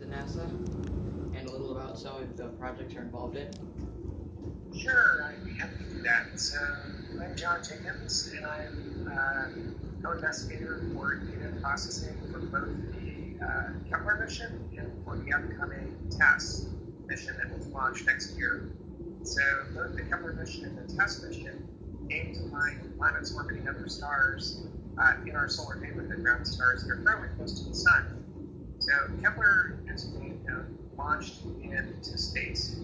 at NASA and a little about some of the projects you're involved in? Sure, I'd be happy to do that. So, I'm Jon Jenkins, and I'm co-investigator for data processing for both the Kepler mission and for the upcoming TESS mission that will launch next year. So, both the Kepler mission and the TESS mission aim to find planets orbiting other stars in our solar neighborhood around stars that are fairly close to the sun. So Kepler, as we know, launched into space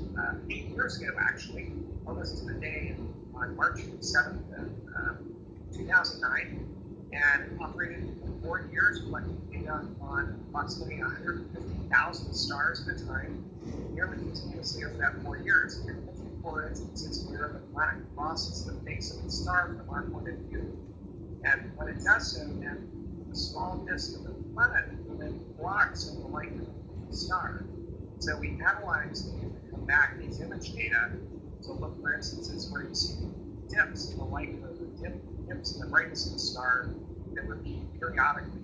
8 years ago, actually, almost to the day on March 7th of 2009, and operated for 4 years, collecting data on approximately 150,000 stars at a time, nearly continuously over that 4 years. And for instances where the planet crosses the face of the star from our point of view. And when it does so, then the small disk of the planet will then block some of the light coming from the star. So we analyze and come back these image data to look for instances where you see dips in the light or the dips in the brightness of the star that repeat periodically.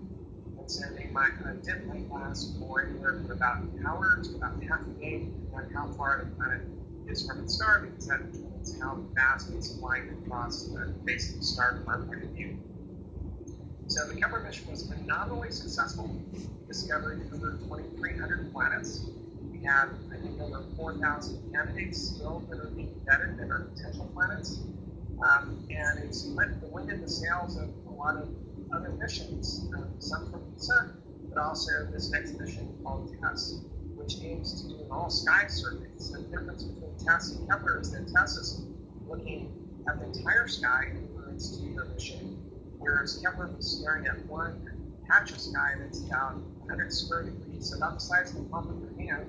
And so they might dip might last for anywhere from about an hour to about half a day, depending on how far the planet is from its star, because that determines how fast it's flying across the face of the star from our point of view. So the Kepler mission was phenomenally successful, discovering over 2,300 planets. We have, I think, over 4,000 candidates still that are being vetted that are potential planets. And it's lit the wind in the sails of a lot of other missions, some from the sun, but also this next mission called TESS, which aims to do an all-sky survey. So the difference between TESS and Kepler is that TESS is looking at the entire sky over its 2-year mission, whereas Kepler was staring at one patch of sky that's about 100 square degrees, about the size of the palm of your hand,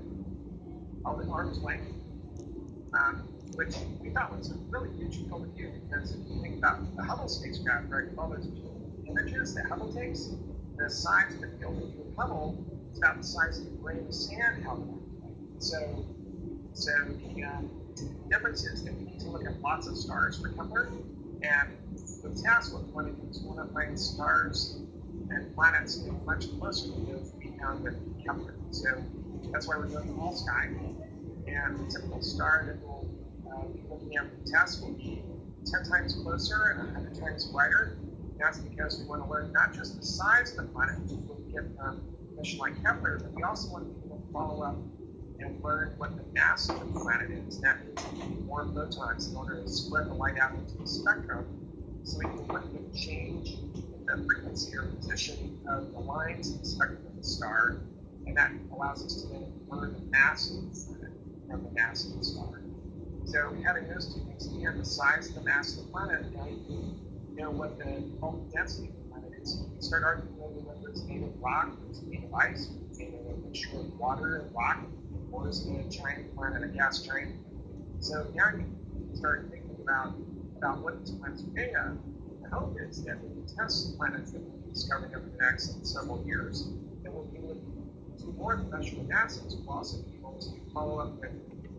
all the arm's length, which we thought was a really huge field of view, because if you think about the Hubble spacecraft, right, with all those images that Hubble takes, the size of the field of view of Hubble is about the size of the grain of sand held up. So the difference is that we need to look at lots of stars for Kepler, and with TESS, what we want to do is we want to find stars and planets much closer to those that we found with Kepler. So that's why we're doing all sky. And the typical star that we'll be looking at with TESS will be 10 times closer and 100 times brighter. And that's because we want to learn not just the size of the planet, which we can get from a mission like Kepler, but we also want to be able to follow up and learn what the mass of the planet is. That means we need more photons in order to spread the light out into the spectrum, so we can look at the change in the frequency or position of the lines in the spectrum of the star, and that allows us to then learn the mass of the planet from the mass of the star. So having those two things together, the size and the mass of the planet, now you can know what the bulk density of the planet is. You can start arguing whether it's made of rock, or it's made of ice, or it's made of a mixture of water and rock, or is it a giant planet, a gas giant? So now you can start thinking about what these planets are made of. The hope is that we can test planets that we'll be discovering over the next several years, that we'll be able to do more than measure the masses. We'll also be able to follow up with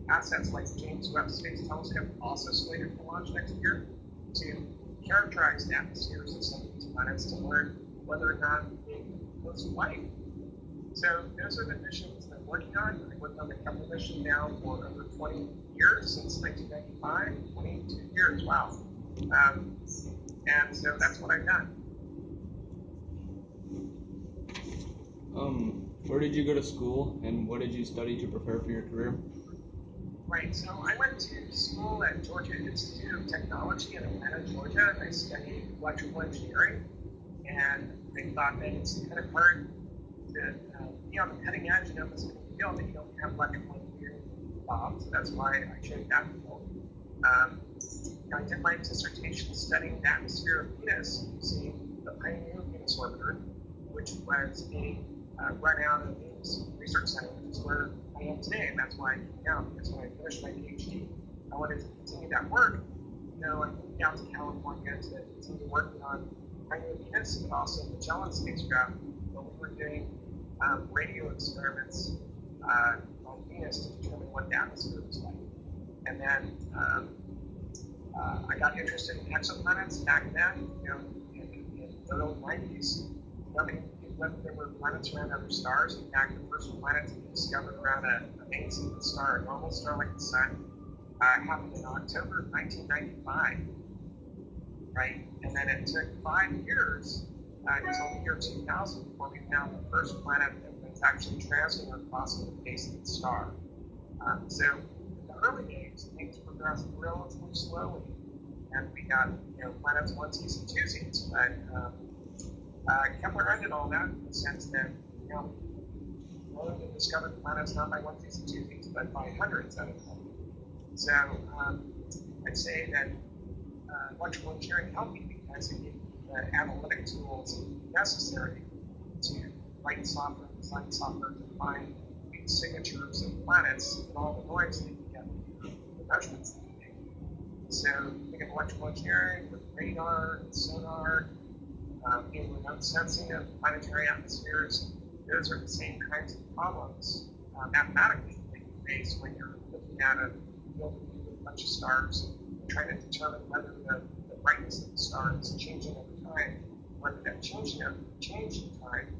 assets like the James Webb Space Telescope, also slated for launch next year, to characterize the atmospheres of some of these planets to learn whether or not they pose life. So those are the missions that I'm working on. I've worked on the Kepler mission now for over 20 years, since 1995, 22 years, wow. And so that's what I've done. Where did you go to school, and what did you study to prepare for your career? Right, so I went to school at Georgia Institute of Technology in Atlanta, Georgia, and I studied electrical engineering. And I thought that it's kind of hard to be on the cutting edge and almost feel that you don't have electrical engineering involved. So that's why I chose that field. I did my dissertation studying the atmosphere of Venus using the Pioneer Venus Orbiter, which was being run out of the Venus Research Center, which is where I am today, and that's why I came out, because when I finished my PhD, I wanted to continue that work. I moved out to California to continue working on Pioneer Venus, but also the Magellan spacecraft, where we were doing radio experiments on Venus to determine what the atmosphere was like. And then I got interested in exoplanets back then, in the early 90s, coming whether there were planets around other stars. In fact, the first planet to be discovered around a main sequence star, a normal star like the Sun, happened in October of 1995, right? And then it took 5 years until the year 2000 before we found the first planet that was actually transiting across the face of the star. So in the early days, things progressed relatively slowly, and we got planets onesies and twosies. But Kepler ended all that in the sense that we only discovered planets not by onesies and twosies, but by hundreds at a time. So I'd say that electrical engineering helped me because it gave me the analytic tools necessary to write software, design software to find the signatures of planets and all the noise that you get from the measurements that you make. So think of electrical engineering with radar and sonar, in remote sensing of planetary atmospheres. Those are the same kinds of problems mathematically that you face when you're looking at a field of view with a bunch of stars and trying to determine whether the brightness of the star is changing over time, whether that change in time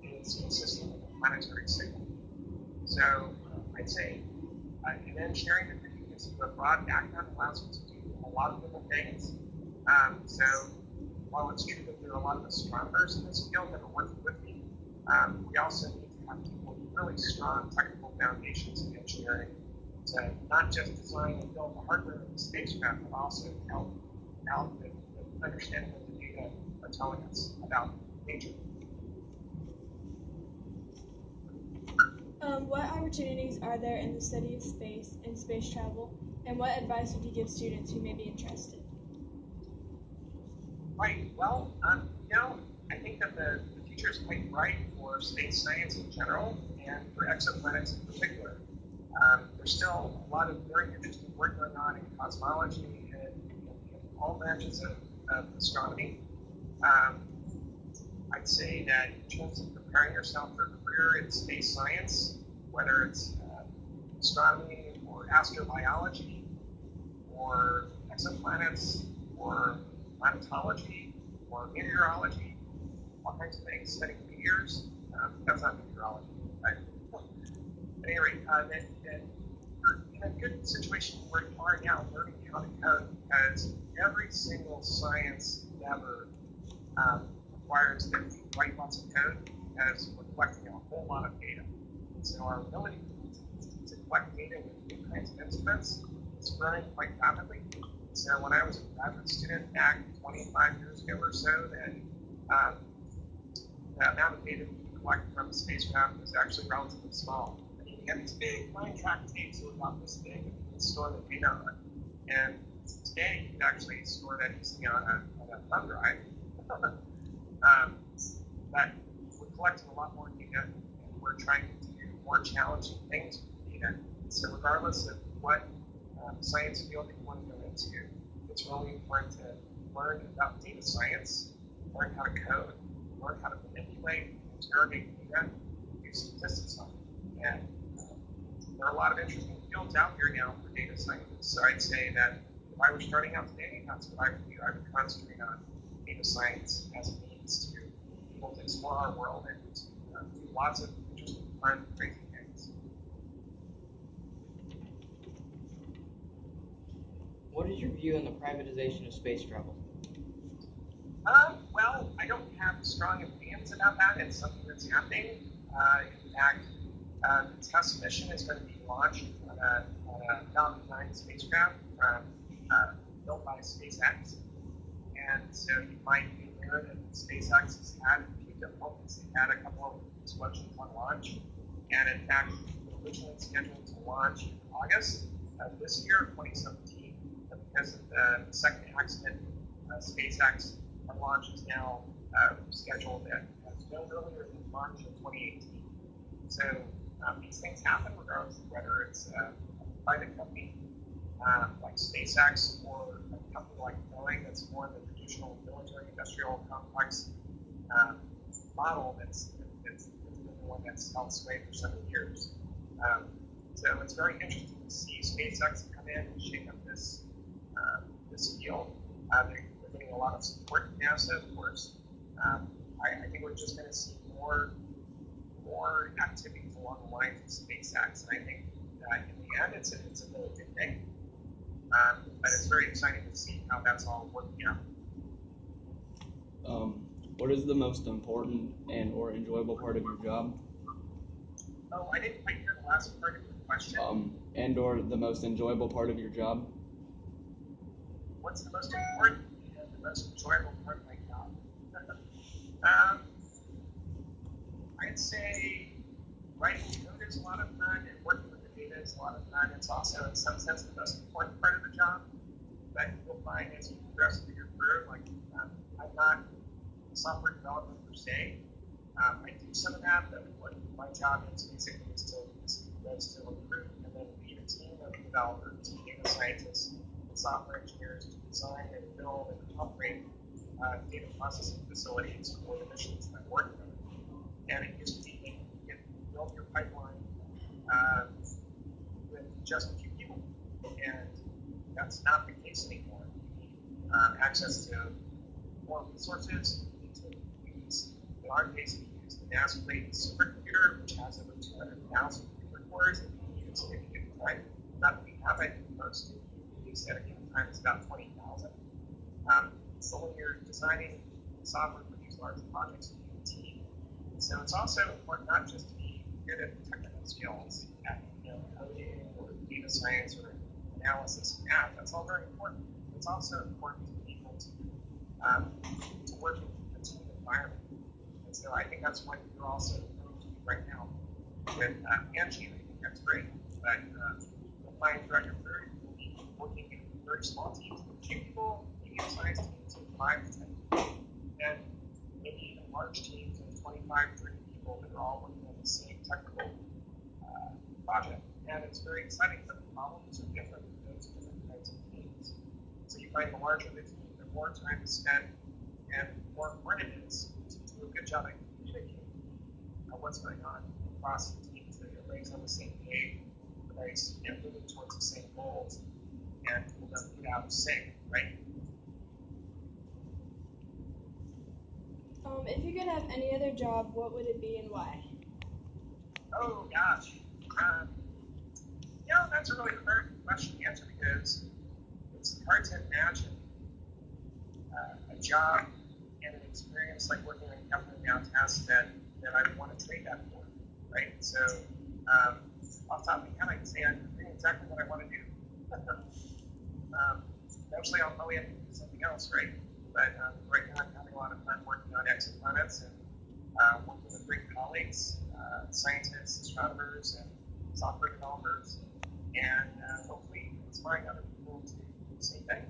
is consistent with a planetary signal. So I'd say an engineering degree gives you a broad background, allows you to do a lot of different things. So while it's true that there are a lot of astronomers in this field that are working with me, we also need to have people with really strong technical foundations in engineering to not just design and build the hardware of the spacecraft, but also help out with understanding what the data are telling us about nature. What opportunities are there in the study of space and space travel, and what advice would you give students who may be interested? Right. Well, I think that the future is quite bright for space science in general and for exoplanets in particular. There's still a lot of very interesting work going on in cosmology and all branches of astronomy. I'd say that in terms of preparing yourself for a career in space science, whether it's astronomy or astrobiology or exoplanets or planetology or meteorology, all kinds of things, studying meteors. That's not meteorology, right? At any rate, then you're in a good situation where you are now learning how to code, because every single science endeavor requires that you write lots of code, as we're collecting a whole lot of data. So our ability to collect data with new kinds of instruments is growing quite rapidly. So when I was a graduate student back 25 years ago or so, then the amount of data we could collect from a spacecraft was actually relatively small. I mean, we had these big line track tapes that were about this big that we could store the data on. And today, you can actually store that easily on a thumb drive. But we're collecting a lot more data, and we're trying to do more challenging things with the data. So regardless of what science field you want to go into, it's really important to learn about data science, learn how to code, learn how to manipulate, interrogate data, do statistics on it. And there are a lot of interesting fields out here now for data scientists. So I'd say that if I were starting out today, that's what I would do. I would concentrate on data science as a means to be able to explore our world and to do lots of interesting, fun, crazy things. What is your view on the privatization of space travel? Well, I don't have strong opinions about that. It's something that's happening. In fact, the test mission is going to be launched on a Falcon 9 spacecraft built by SpaceX. And so you might be aware that SpaceX has had a few difficulties. They've had a couple of explosions on launch. And in fact, they were originally scheduled to launch in August of this year, 2017. But because of the second accident, SpaceX, our launch is now scheduled as no earlier than March of 2018. So these things happen regardless of whether it's a private company like SpaceX or a company like Boeing that's more in the traditional military-industrial complex model that's been the one that's held sway for several years. So it's very interesting to see SpaceX come in and shake up this field. They're getting a lot of support from NASA, of course. I think we're just going to see more activities along the lines of SpaceX, and I think in the end, it's a really good thing. But it's very exciting to see how that's all working out. What is the most important and or enjoyable part of your job? Oh, I didn't quite hear the last part of your question. And or the most enjoyable part of your job? What's the most important and the most enjoyable part of my job? I'd say writing code is a lot of fun, and working with the data is a lot of fun. It's also, in some sense, the most important part of the job. But you'll find as you progress through your career, like I'm not a software developer per se. I do some of that, but what my job is basically is to recruit and then lead a team of developers, data scientists, and software engineers to design and build and operate data processing facilities for the missions that I'm working on. And it used to be that you could build your pipeline with just a few people, and that's not the case anymore. You need access to more resources. You need to use, in our case, we use the NASA Clayton supercomputer, which has over 200,000 computer cores that we use at any given time. Not that we have, I think most GPUs at a given time is about 20,000. So when you're designing software for these large projects, you need a team. So it's also important not just to be good at technical skills, at coding or data science or analysis and math. That's all very important. It's also important to be able to work in a team environment. And so I think that's what you're also going to do right now with Angie. I think that's great. But you'll find throughout your career you'll be working in very small teams, a few people, medium-sized teams of 5 to 10 people, and maybe even large teams of 25, 30 people that are all working on the same technical project. And it's very exciting, but the problems are different for those different kinds of teams. So you find the larger the team, the more time is spent, and the more important it is to do a good job at communicating what's going on across the team so that everybody's on the same page, everybody's moving towards the same goals, and people don't get out of sync, right? If you could have any other job, what would it be and why? Oh gosh, that's a really hard question to answer because it's hard to imagine a job and an experience like working on a company now tasks that I would want to trade that for, right? So off the top of my head, I can say I'm doing exactly what I want to do. Eventually, I'll probably have to do something else, right? But right now, I'm having a lot of fun working on exoplanets and working with great colleagues, scientists, astronomers, and software developers, and hopefully inspiring other people to do the same thing.